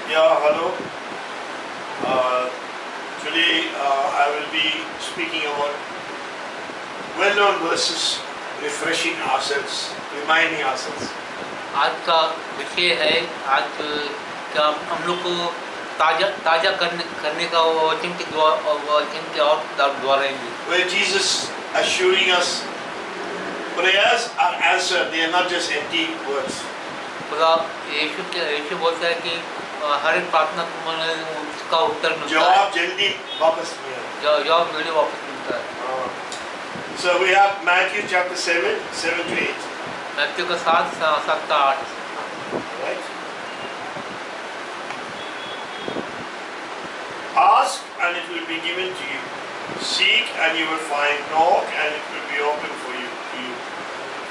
Yeah, hello. Today I will be speaking about well-known verses, refreshing ourselves, reminding ourselves. आज का विषय है आज का हम लोग को ताजा ताजा करने का वो वचन के द्वारा ही Where Jesus assuring us prayers are answered, they are not just empty words. खुदा यीशु बोलता है कि हर एक प्रार्थना को उसका उत्तर मिलता है, जवाब जल्दी वापस मिलेगा, जवाब जल्दी वापस मिलता है। So we have Matthew chapter 7 to 8. मत्ती का 7 का 8। Right? Ask and it will be given to you. Seek and you will find. Knock and it will be open for you.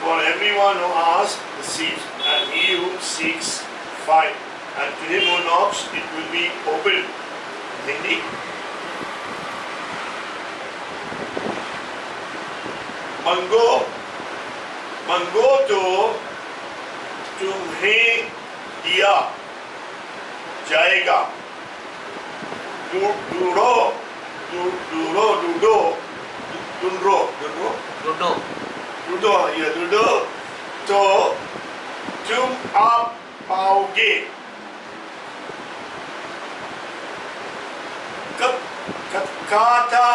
For everyone who asks receives, and he who seeks finds, and to him who knocks it will be opened. Hindi. मंगो तो तुम्हें दिया जाएगा, ढूंढो तो तुम आप पाओगे। कतकता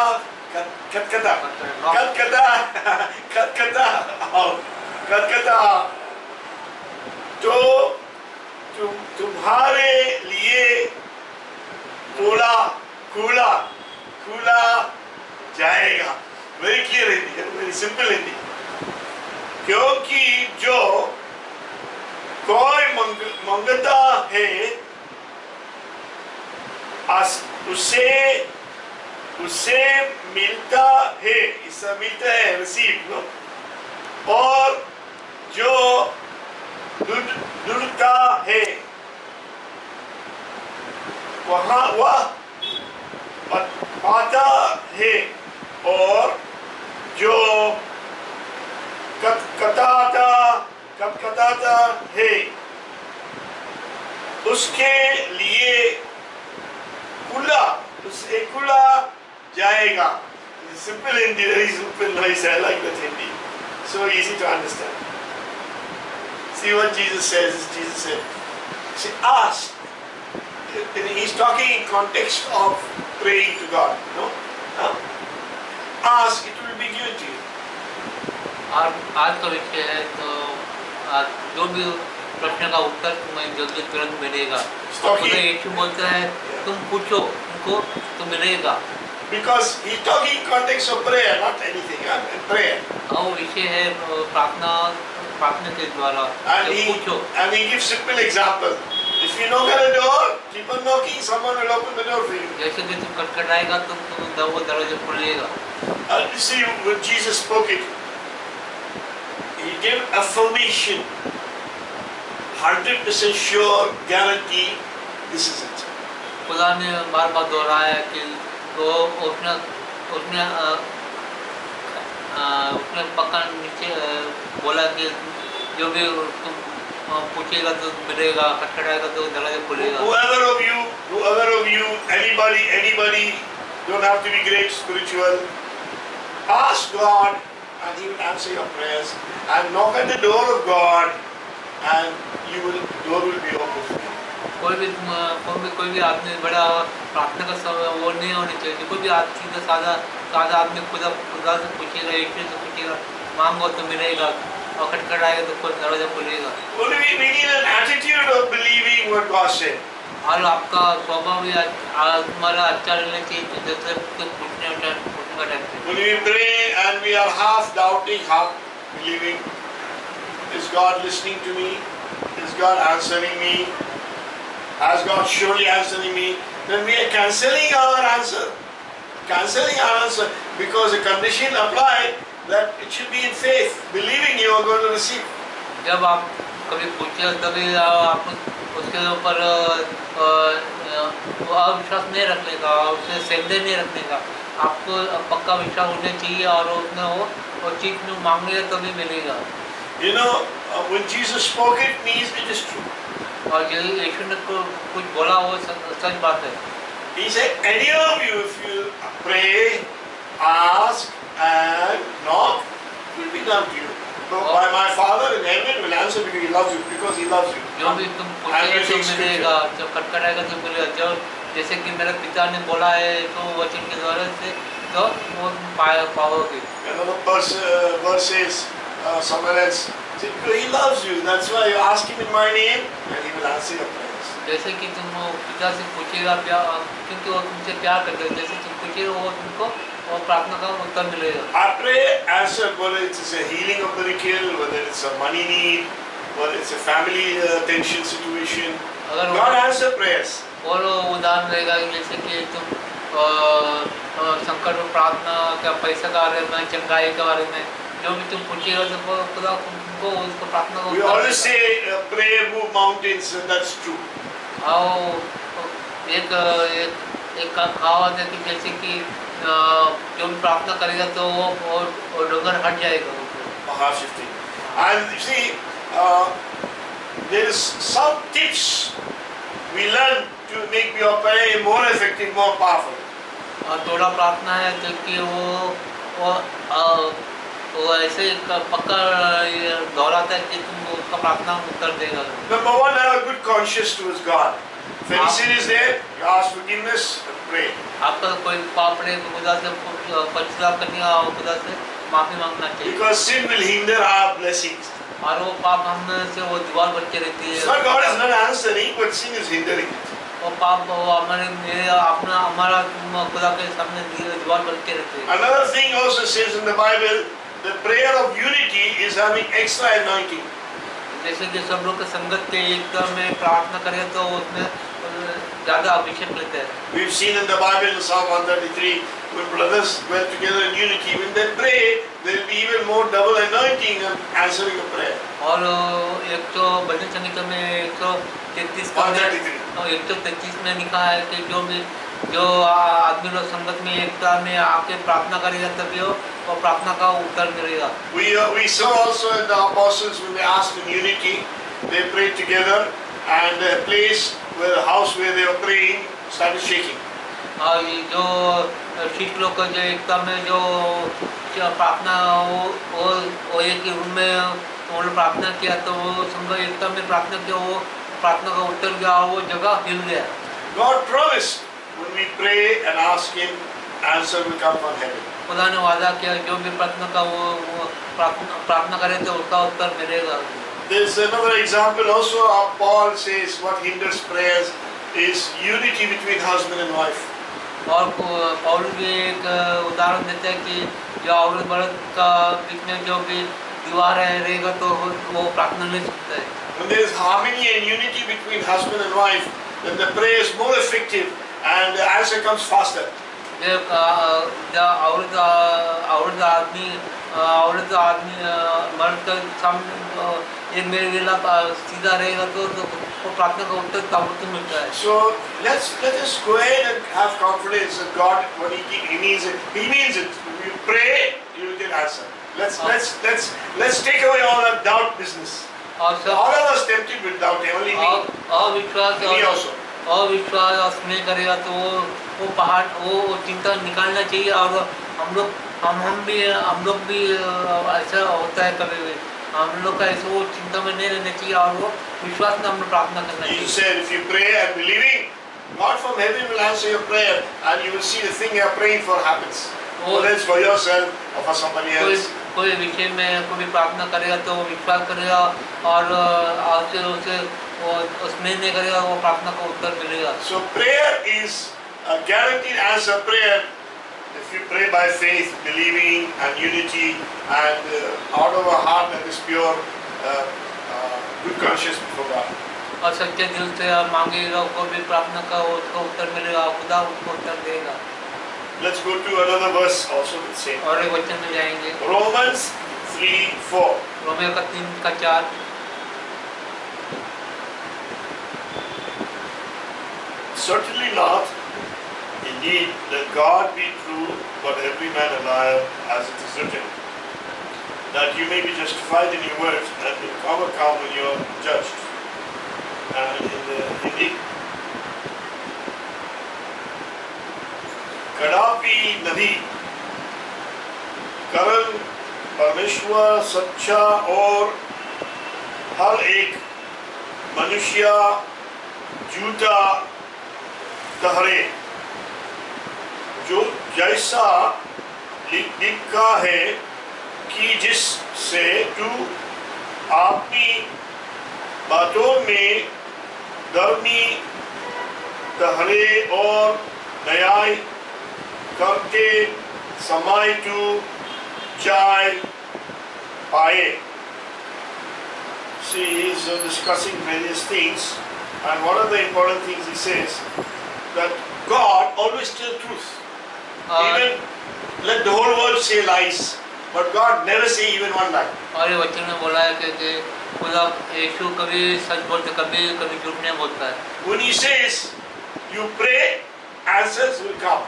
तो तुम्हारे लिए खुला जाएगा। Very clear Hindi, very simple Hindi. क्योंकि जो कोई मंगता है उसे मिलता है, इससे मिलता है, रिसीव नो। और जो ढूंढता है वह पाता है, और जो कतकताता है उसके लिए खुला जाएगा। Simple Hindi, very simple, nice. I like that Hindi. So easy to understand. See what Jesus says. Jesus said, see, ask. He's talking in context of praying to God. You know? Ask, it will be given to you. आज का विषय है तो जो भी प्रश्न का उत्तर तुम्हें जल्दी तुरंत मिलेगा। यीशु बोलता है तुम पूछो तुमको तो मिलेगा। Because he's talking in context of prayer, not anything. Prayer. और विषय है प्रार्थना के द्वारा। And he gives simple example. If you knock at a door, keep on knocking. Someone will open the door for you. जैसे कि तुम खटखटाएगा तो वो दरवाजा खुलेगा। And you see when Jesus spoke it, he gave affirmation, 100% sure, guarantee. This is it. खुदा ने बार-बार दोहराया कि तो उसने पक्का नीचे बोला कि जो भी तुम पूछेगा तो मिलेगा, खटखटाएगा तो दरवाजा खुलेगा। Whoever of you, anybody, don't have to be great spiritual. Ask God, and He will answer your prayers. And knock at the door of God, and door will be open. कोई भी आदमी बड़ा प्रार्थना का समय वो नहीं होनी चाहिए। कोई भी आदमी सादा आदमी खुदा से पूछेगा, ईश्वर से पूछेगा, मांगो तो मिलेगा, और खटखटाएगा तो कोई दरवाजा खुलेगा। We need an attitude of believing what God said. और आपका स्वभाव भी हमारा अच्छा रहना चाहिए, जैसे पूछने का time. When we pray and we are half doubting, half believing, is God listening to me? Is God answering me? Has God surely answering me? Then we are cancelling our answer. Because the condition applied that it should be in faith, believing you are going to receive. जब आप कभी पूछे तभी आप उसके ऊपर अविश्वास नहीं रखने का, उससे संदेह नहीं रखने का, आपको पक्का विश्वास होना चाहिए और उसमें वो चीज मांगेगा तभी मिलेगा। You know, when Jesus spoke it means it is true. और ये यीशु ने कुछ बोला वो सच बात है। He said, any of you, if you pray, ask, and knock, it will be done to you. So by my Father in heaven will answer because He loves you. Because He loves you. जो भी तुम पूछेगे तो मिलेगा, जो खटखटाएगा तो मिलेगा, जो जैसे कि मेरे पिता ने बोला है तो वचन के द्वारा से तो वो पाओगे। Another verse says somewhere else, He loves you. That's why you ask Him in my name, and He will answer your prayers. जैसे कि तुम पिता से पूछेगा क्योंकि वो तुमसे प्यार करते हैं, जैसे तुम पूछेगा वो तुमको वो प्रार्थना का उत्तर मिलेगा। I pray answer whether it's a healing of the miracle, whether it's a money need, whether it's a family tension situation. God answer prayers. और उदाहरण रहेगा जैसे कि तुम संकट में प्रार्थना क्या पैसा के बारे में, चंगाई के बारे में, जो भी तुम पूछेगा तो खुदा तुमको उसको प्रार्थना को। We always say pray move mountains, and that's true. आओ एक कहावत है कि जैसे कि जो भी प्रार्थना करेगा तो वो डोंगर हट जाएगा। Shifting. And you see, there is some tips we learn to make your prayer more effective, more powerful. और थोड़ा प्रार्थना है तो कि वो ऐसे पक्का दोहराता है कि तुम उसका प्रार्थना उत्तर देगा। Number one, have a good conscience towards God. If any sin is there, you ask forgiveness and pray. आपका कोई पाप है तो खुदा से पश्चाताप करने का और खुदा से माफी मांगना चाहिए। Because sin will hinder our blessings. और वो पाप हम से वो दीवार बन के रहती है। So God is not answering, but sin is hindering it. वो पाप वो हमारा खुदा के सामने दीवार बन के रहती है। Another thing also says in the Bible, the prayer of unity is having extra anointing. जैसे कि सब लोग के संगत के एकता में प्रार्थना करें तो उसमें ज़्यादा अभिषेक लेते हैं। We've seen in the Bible in Psalm 133, when brothers dwell together in unity, when they pray, there will be even more double anointing and answering of prayer. और एक तो भजन संगीत में 133 में लिखा है कि जो आदमी लोग संगत में एकता में आके प्रार्थना करेगा तभी वो प्रार्थना का उत्तर मिलेगा। We saw also in the apostles when they asked in unity, they prayed together, and the place where the house where they were praying started shaking. और जो शिष्य लोग का जो एकता में जो प्रार्थना वो एक रूम में उन्होंने प्रार्थना किया तो वो संघ एकता में प्रार्थना किया, वो प्रार्थना का उत्तर गया, वो जगह हिल गया। God promised when we pray and ask Him, answer will come from heaven. खुदा ने वादा किया जो भी प्रार्थना का वो प्रार्थना करे तो उसका उत्तर मिलेगा। There's another example also. Paul says what hinders prayers is unity between husband and wife. और पौल भी एक उदाहरण देते हैं कि जो औरत मर्द का बीच में जो भी दीवार रहेगा तो वो प्रार्थना नहीं सकता है। When there is harmony and unity between husband and wife, then the prayer is more effective and the answer comes faster. औरत आदमी मर्द का सामने एक मेरे वेला सीधा रहेगा तो वो प्रार्थना का उत्तर तब मिलता है। So let us go ahead and have confidence that God, when He means it, He means it. If you pray, you will get answer. Let's take away all that doubt business. All of us tempted with doubt, only me. Me also. अविश्वास और स्नेह करेगा तो वो पहाड़ वो चिंता निकालना चाहिए। और हम लोग भी ऐसा होता है कभी भी, हम लोग का ऐसे वो चिंता में नहीं रहना चाहिए और वो विश्वास में हम लोग प्रार्थना करना चाहिए। Jesus said, if you pray and believing, God from heaven will answer your prayer, and you will see the thing you are praying for happens. Whether it's for yourself or for somebody else. कोई विषय में कोई प्रार्थना करेगा तो विश्वास करेगा और उसे उसमें नहीं करेगा वो प्रार्थना का उत्तर मिलेगा। So prayer is a guaranteed answer prayer if you pray by faith, believing and unity and out of a heart that is pure, good conscience before God. और सच्चे दिल से मांगेगा कोई भी प्रार्थना का उसका उत्तर मिलेगा, खुदा उसको उत्तर देगा। Let's go to another verse also the same. और एक वचन में जाएंगे Romans 3:4. रोमियो का 3:4। Certainly not. Indeed, let God be true, but every man a liar, as it is written, that you may be justified in your words and become overcome when you are judged. and in the Hindi. कड़ापी नदी करण परमेश्वर सच्चा और हर एक मनुष्य झूठा ठहरे, जो जैसा लिखा है कि जिससे तू अपनी बातों में धर्मी ठहरे और न्याय करते समय तू जाय पाए. See, he is discussing various things, and one of the important things he says that God always tells truth. Even let the whole world say lies, but God never say even one lie. और ये वचन में बोला है कि खुदा यीशु कभी सच बोलते कभी झूठ नहीं बोलता है. When he says you pray, answers will come.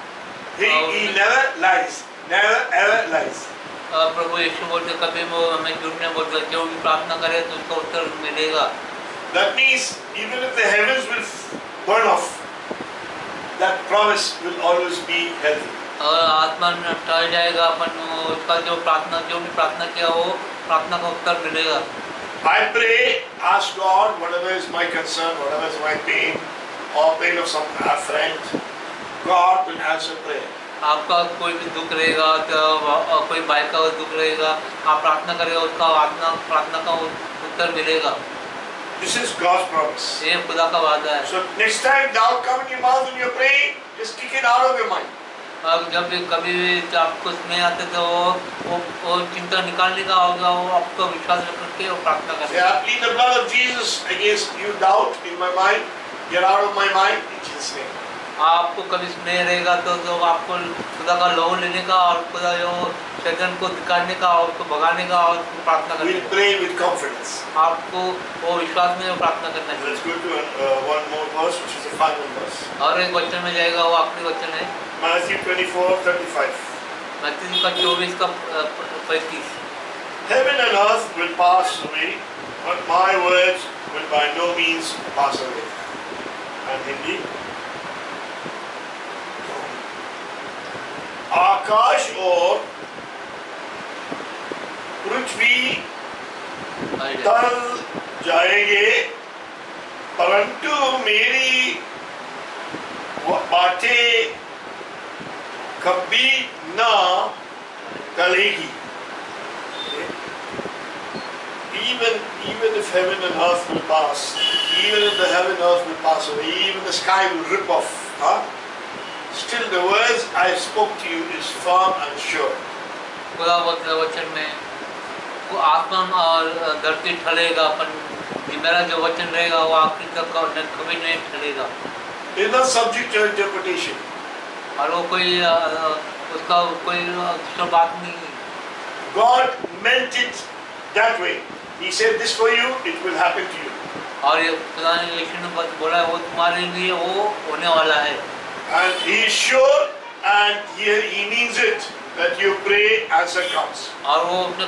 He never lies, never ever lies. प्रभु यीशु बोलते कभी वो हमें झूठ नहीं बोलता, जो भी प्रार्थना करे तो उसका उत्तर मिलेगा. That means even if the heavens will burn off, that promise will always be healthy. और आसमान टल जाएगा अपन उसका जो भी प्रार्थना किया वो प्रार्थना का उत्तर मिलेगा. I pray, ask God whatever is my concern, whatever is my pain or pain of some friend, God will answer prayer. आपका कोई भी दुख रहेगा तो कोई भाई का दुख रहेगा, आप प्रार्थना करेगा उसका प्रार्थना का उत्तर मिलेगा. This is God's promise. ये खुदा का वादा है. So next time doubt come in your mouth when you're praying, just kick it out of your mind. जब भी कभी भी आपको नहीं आते तो वो चिंता निकालने का होगा, वो आपको विश्वास रख के वो प्रार्थना करें. Say, I plead the blood of Jesus against you doubt in my mind. Get out of my mind in Jesus' name. आपको कभी स्नेह रहेगा तो आपको खुदा का लोन लेने का और खुदा जो शैतान को निकालने का और उसको भगाने का और प्रार्थना करने We'll pray with confidence. आपको वो विश्वास में प्रार्थना करना चाहिए. Let's go to one more verse, which is the final verse. और एक वचन में जाएगा, वो आखिरी वचन है Matthew 24:35. मत्ती का 24 का 35. Heaven and earth will pass away, but my words will by no means pass away. And Hindi. आकाश और पृथ्वी टल जाएंगे, परंतु मेरी बातें कभी न टलेगी. Even if heaven and earth will pass, even if the heaven and earth will pass away, even the sky will rip off, still the words I spoke to you is firm and sure. खुदा वचन में वो आसमान और धरती ठलेगा, पर मेरा जो वचन रहेगा वो आखिर तक कभी नहीं ठलेगा. It is not subject to interpretation. और वो कोई उसका कोई दूसरा बात नहीं. God meant it that way. He said this for you, it will happen to you. और ये खुदा ने यीशु ने बोला वो तुम्हारे लिए वो होने वाला है. And he is sure, and he means it, that you pray, answer comes. और वो अपने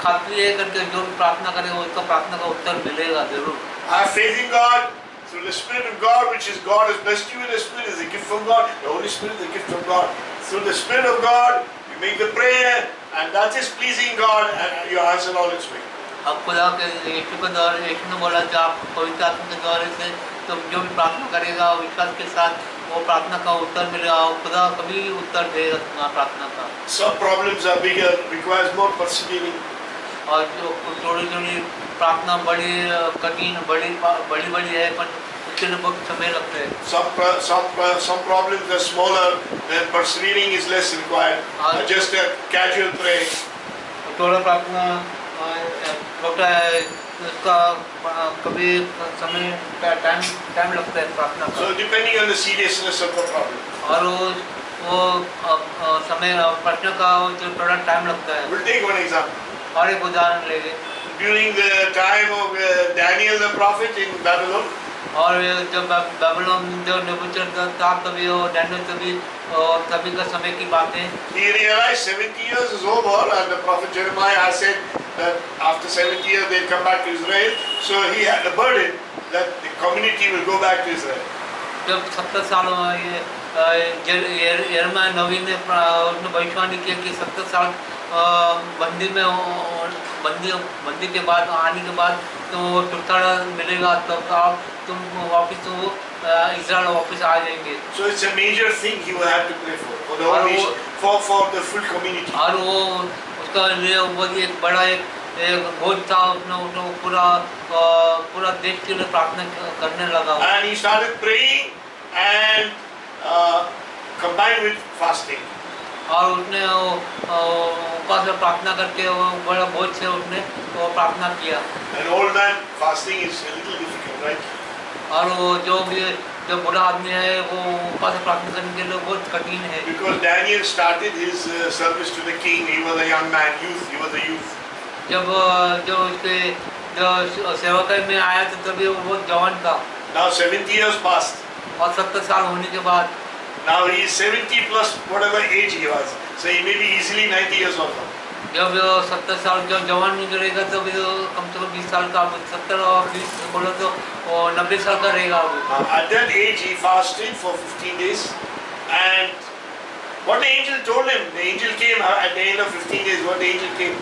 खातिर ये करके जो भी प्रार्थना करेगा उसका प्रार्थना का उत्तर मिलेगा जरूर. I have faith in God through the Spirit of God, which is God has blessed you with the Spirit, is a gift from God. The Holy Spirit is a gift from God. Through the Spirit of God, you make the prayer, and that is pleasing God, and you answer all its way. अब खुदा के यीशु के द्वारा यीशु ने बोला कि आप पवित्र आत्मा के द्वारा से तो जो भी प्रार्थना करेगा विश्वास के साथ वो प्रार्थना का उत्तर मिलेगा. खुदा कभी उत्तर देगा तुम्हारा प्रार्थना का. Some problems are bigger, requires more persevering. और जो थोड़ी प्रार्थना बड़ी कठिन बड़ी है, पर उसके लिए बहुत समय लगता है. Some problems are smaller, then persevering is less required. Just a casual prayer. थोड़ा प्रार्थना छोटा है, उसका कभी समय टाइम लगता है प्रार्थना का. So depending on the seriousness of the problem. और वो समय प्रार्थना का जो थोड़ा टाइम लगता है. We'll take one example. और एक उदाहरण लेंगे. During the time of Daniel the prophet in Babylon. और जब बेबीलोन जो नेबूकदनेस्सर था तभी वो डैनियल तभी का समय की बात है. He realized 70 years is over, and the prophet Jeremiah has said that after 70 years they'll come back to Israel. So he had a burden. that the community will go back to Israel. जब 70 साल यिर्मयाह नबी ने भविष्यवाणी किया कि 70 साल बंदी में बंदी के बाद आने के बाद तो छुटकारा मिलेगा, तब आप तुम वापस तो इज़राइल वापस आ जाएंगे। So it's a major thing he will have to pray for the whole nation, for the full community. और वो उसका लिए वो एक बड़ा एक बोझ था, उसने पूरा देश के लिए प्रार्थना करने लगा। And he started praying and combined with fasting. और उसने उपवास में प्रार्थना करके वो बड़ा बोझ से उसने वो प्रार्थना किया। An old man fasting is a little difficult, right? और वो जो बुरा आदमी है वो उपवास में प्रार्थना करने के लिए बहुत कठिन है। Because Daniel started his service to the king, he was a young man, he was a youth. जब जो उसके जो सेवकाई में आया तो तभी वो बहुत जवान था। Now 70 years passed. और 70 साल होने के बाद Now he is 70 plus whatever age he was. So he may be easily 90 years old. जब 70 साल जब जवान नहीं करेगा तो कम से कम 20 साल का, 70 और 20 बोलो तो 90 साल का रहेगा। At that age he fasted for 15 days, and what the angel told him, the angel came at the end of 15 days. What the angel came?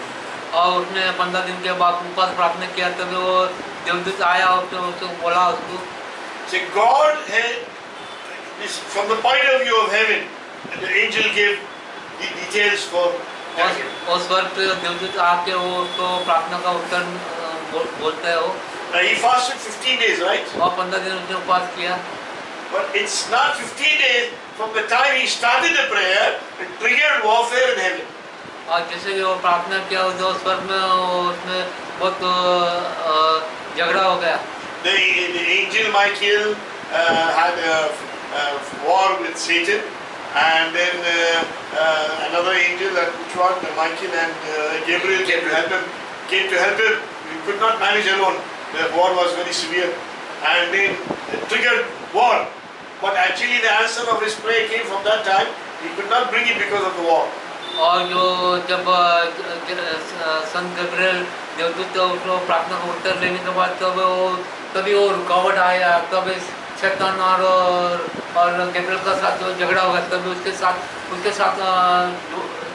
और उसने 15 दिन के बाद उपवास प्रार्थना किया, तब वो देवदूत आया और उसको बोला उसको। So God had this from the point of view of heaven. The angel gave the details for Daniel. और स्वर्ग पे देवदूत आके वो उसको प्रार्थना का उत्तर बोलता है वो। Now he fasted 15 days, right? और 15 दिन उसने उपवास किया। But it's not 15 days from the time he started the prayer. It triggered warfare in heaven. और जैसे कि वो प्रार्थना किया जो स्वर्ग में उसमें बहुत झगड़ा हो गया। The angel Michael had a war with Satan, and then another angel, which one? Michael and Gabriel came to help him. He could not manage alone. The war was very severe, and then it triggered war. But actually, the answer of his prayer came from that time. He could not bring it because of the war. और जो जब संत Gabriel देवदूत उसको प्रार्थना का उत्तर लेने के बाद तभी वो रुकावट आया, तब शैतान और गब्रिएल का साथ जो झगड़ा होगा, तभी उसके साथ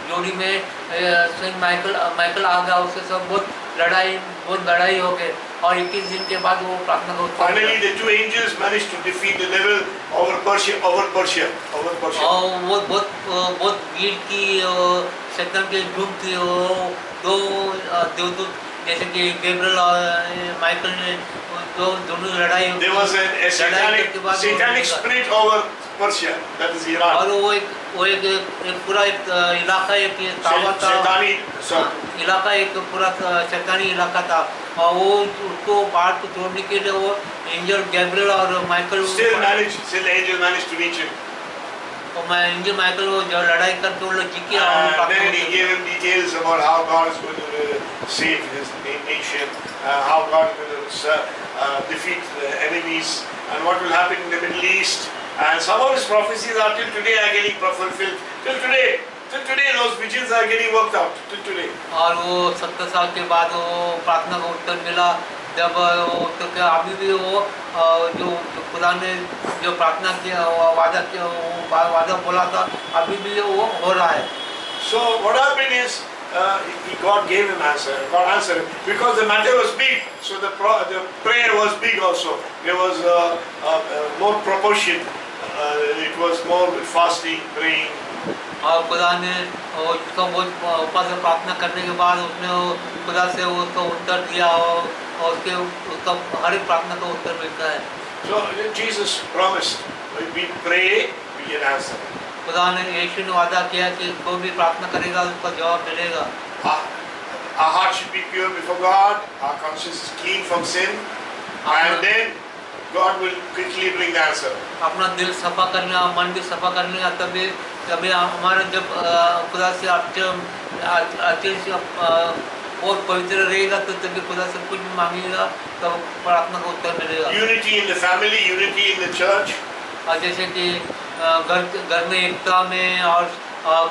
जोड़ी में सेंट माइकल आ गया, उसके सब बहुत लड़ाई हो गई और 21 दिन के बाद वो प्रार्थना का उत्तर। Finally, the two angels managed to defeat the devil over Persia. और वो बहुत भीड़ की शैतान के ग्रुप थी, वो दो देवदूत जैसे कि गब्रिएल और माइकल ने दोनों लड़ाई। There was a satanic spirit over Persia, that is Iran. और वो एक पूरा इलाका एक तावा था, इलाका एक पूरा शैतानी इलाका था और वो उसको बाढ़ को तोड़ने के लिए वो एंजल गैब्रिएल और Michael still angel managed to reach him. और एंजल माइकल वो जो लड़ाई करके वो लोग जीत And then he gave him details about how God is going to save his nation, how God is going to defeat the enemies, and what will happen in the Middle East. And some of his prophecies are till today are getting fulfilled. Till today those visions are getting worked out. Till today. और वो 70 साल के बाद वो प्रार्थना का उत्तर मिला, जब तो क्या अभी भी वो जो खुदा ने जो प्रार्थना किया वादा बोला था अभी भी वो हो रहा है। So what happened is God gave him answer. God answered him because the matter was big. So the prayer was big also. There was more proportion. It was more with fasting, praying. और खुदा ने उसको ऊपर से प्रार्थना करने के बाद उसने खुदा से उसको उत्तर दिया और उसका हर एक प्रार्थना का उत्तर मिलता है। So Jesus promised, when we pray, we get answer. खुदा ने यीशु ने वादा किया कि कोई भी प्रार्थना करेगा उसका जवाब मिलेगा। Our heart should be pure before God. Our conscience is clean from sin, and then God will quickly bring the answer. अपना दिल सफा करना, मन भी सफा करना, तभी हमारा जब खुदा से और पवित्र रहेगा तो तभी खुदा से कुछ भी मांगेगा तब प्रार्थना का उत्तर मिलेगा। Unity in the family, unity in the church. और जैसे कि घर में एकता में और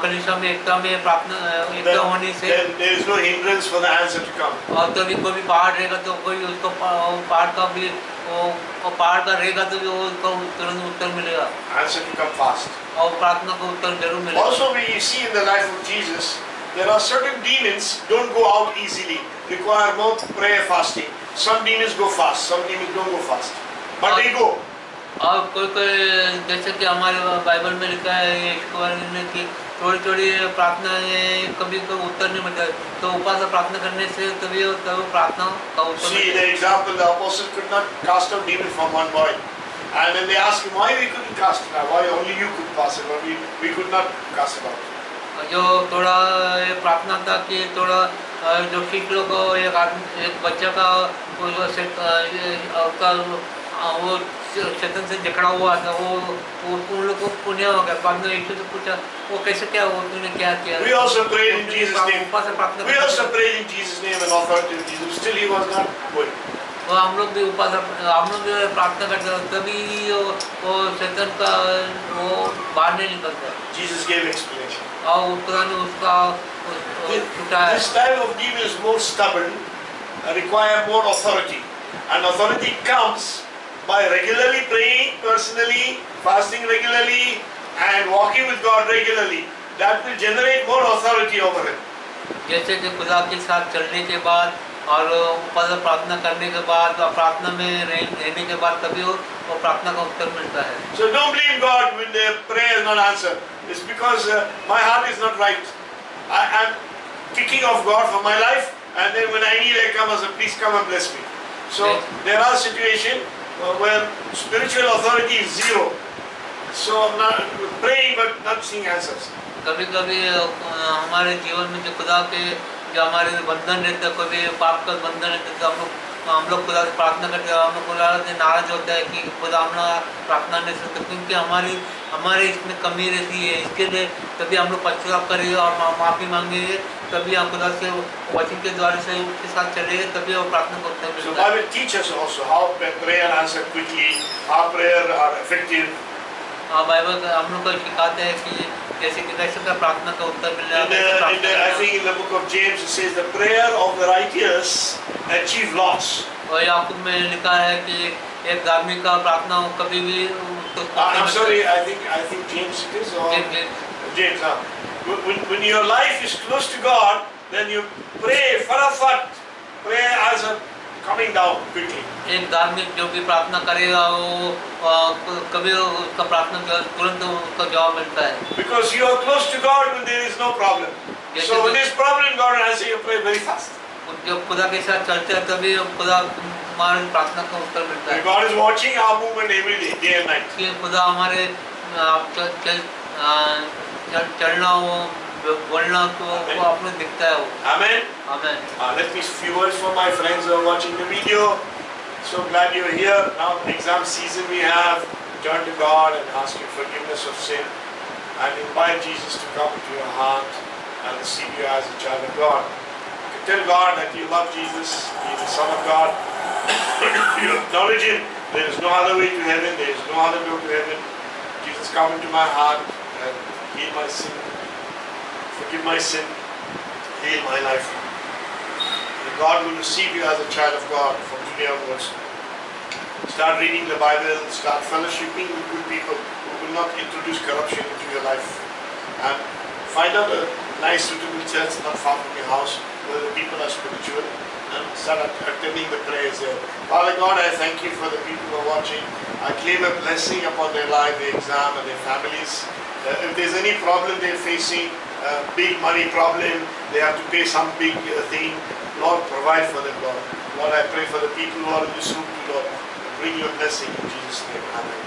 कलीसिया में एकता में प्रार्थना एकता होने से then there is no hindrance for the answer to come. और कभी कोई भी पहाड़ रहेगा तो कोई उसको पहाड़ का भी वो पहाड़ का रहेगा तो भी उसको तुरंत उत्तर मिलेगा Answer to come fast. और प्रार्थना का उत्तर जरूर मिलेगा. Also, we see in the life of Jesus, there are certain demons don't go out easily, require more prayer, fasting. Some demons go fast, some demons don't go fast, but they go. और कोई जैसे कि हमारे Bible में लिखा है ईश्वर ने कि थोड़ी थोड़ी प्रार्थना कभी कोई उत्तर नहीं मिलता तो उपवास प्रार्थना करने से तभी प्रार्थना का उत्तर. See the example, the apostle could not cast out demon from one boy, and then they asked him why we couldn't cast it out, why only you could cast it out, we could not cast it out. जो थोड़ा प्रार्थना था कि थोड़ा जो सिख लोग को एक बच्चा का वो चेतन से जकड़ा हुआ था वो उन लोग को पुण्य हो गया. बाद में यीशु से पूछा वो कैसे क्या हुआ तूने क्या किया. We also prayed in Jesus' name. We also prayed in Jesus' name and offered to Jesus. Still he was not going. तो हम लोग भी हम लोग भी प्रार्थना करते हैं तभी वो चेतन का वो बाहर नहीं निकलता. Jesus gave explanation. और पुराने उसका छुटा है. This type of demon is more stubborn, require more authority, and authority comes by regularly praying personally, fasting regularly, and walking with God regularly. That will generate more authority over him. जैसे कि खुदा के साथ चलने के बाद और प्रार्थना करने के बाद और प्रार्थना में रहने के बाद तभी वो प्रार्थना का उत्तर मिलता है. So don't blame God when the prayer is not answered. It's because my heart is not right. I am kicking off God for my life, and then when I need, I come and say, please come and bless me. So there are situations where spiritual authority is zero. So I'm not praying but not seeing answers. कभी-कभी हमारे जीवन में जो खुदा के जो हमारे बंधन रहते हैं कोई पाप का बंधन रहता है तो हम लोग खुदा से प्रार्थना करते हैं. हम लोग खुदा से नाराज होता है कि खुदा हम प्रार्थना नहीं सकते क्योंकि हमारे इसमें कमी रहती है. इसके लिए तभी हम लोग पश्चाताप करेंगे और माफ़ी मांगेंगे तभी हम खुदा से वचन के द्वारा से उसके साथ चलेंगे तभी वो प्रार्थना को उत्तर मिलेगा. So Bible teaches also how prayer answered quickly, how prayer are effective. Bible हम लोग को सिखाते हैं कि जैसे कि कैसे का प्रार्थना का उत्तर मिलना है. I think in the book of James it says the prayer of the righteous achieve lots. और याकूब में लिखा है कि एक धार्मिक का प्रार्थना कभी भी I'm sorry, I think James it is or James. When your life is close to God, then you pray farafat, prayer answer coming down quickly. एक धार्मिक जो भी प्रार्थना करेगा वो कभी उसका प्रार्थना तुरंत उसका जवाब मिलता है. Because you are close to God when there is no problem. So when there is problem, God will answer your prayer very fast. जब खुदा के साथ चलते हैं तभी खुदा हमारे प्रार्थना का उत्तर मिलता है. God is watching our movement every day and night. कि खुदा हमारे चलना वो बोलना तो वो आपने दिखता है वो. Amen. Amen. Let me few words for my friends who are watching the video. So glad you are here. Now exam season we have. Turn to God and ask you forgiveness of sin and invite Jesus to come into your heart and receive you as a child of God. You can tell God that you love Jesus. He is the Son of God. You acknowledge Him. There is no other way to heaven. There is no other door to heaven. Jesus, come into my heart and heal my sin. Forgive my sin. Heal my life. And God will receive you as a child of God from today onwards. Start reading the Bible. Start fellowshipping with good people who will not introduce corruption into your life. And find out a nice suitable church not far from your house where the people are spiritual and start attending the prayers there. Father God, I thank you for the people who are watching. I claim a blessing upon their life, their exam and their families. If there's any problem they're facing, big money problem, they have to pay some big thing, Lord, provide for them, Lord. Lord, I pray for the people who are in this room, Lord. Bring your blessing in Jesus' name. Amen.